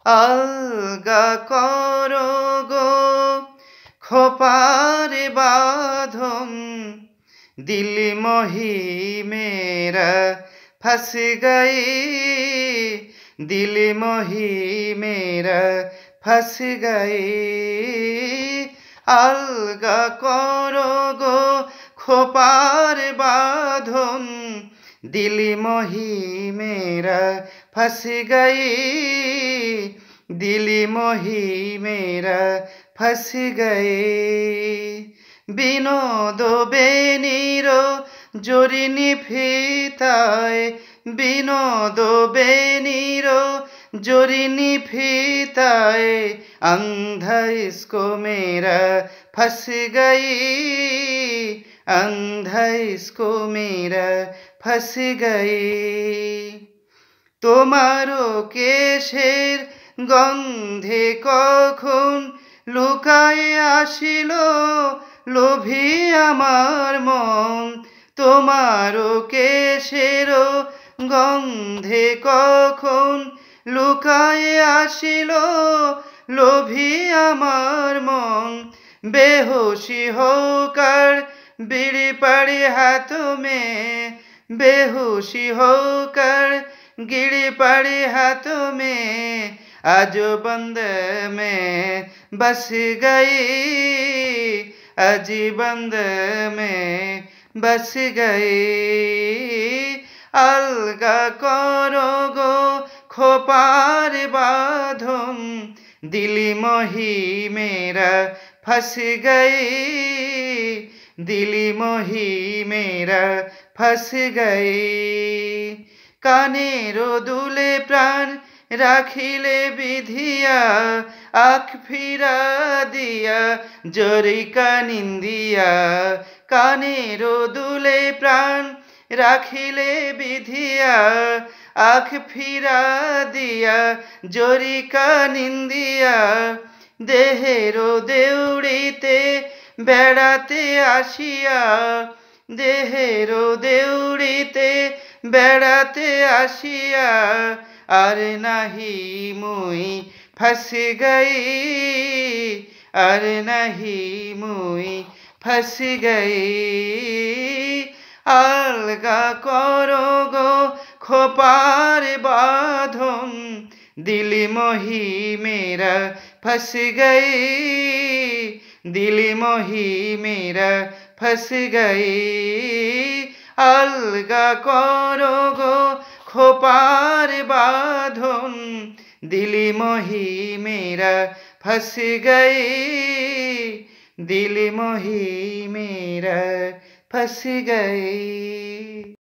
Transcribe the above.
अलगा करो गो खोपार बाँधन दिल मोही मेरा फंस गई दिल मोही मेरा फंस गई अलगा करो गो खोपार बाँधन दिल मोही मेरा फंस गई दिल मोही मेरा फंस गए বিনোদ বেনির জরিনি ফিতায় বিনোদ বেনির জরিনি ফিতায় अंधा इसको मेरा फंस गई अंधा इसको मेरा फंस गई তোমারো কেশের গন্ধে কখন লুকায়ে আসিল লোভী আমার মন তোমারো কেশের গন্ধে কখন লুকায়ে আসিল লোভী আমার মন বেহুশি হোকার বিড়ি पड़ी हाथों में बेहोशी होकर गिरी पड़ी हाथों में आज बंद में बस गई आज बंद में बस गई अलगा करो गो खोपार बाँधन दिल मोही मेरा फंस गई दिल मोही मेरा फंस गई कानेरो दुले प्राण राखिले विधिया आँख फिरा दिया जरिका निंदिया कानेरो दुले प्राण राखिले विधिया आँख फिरा दिया जरिका निंदिया देहेरो देउड़ीते बेड़ाते आशिया देहेरो देउड़ीते बेड़ाते आशिया আর নাহি মুই फंस गई আর নাহি মুই फंस गई अलगा करो गो खोपार बाँधन दिल मोही मेरा फंस गई दिल मोही मेरा फंस गई अलगा करो गो खोपार बाँधन दिल मोही मेरा फंस गई दिल मोही मेरा फंस गई।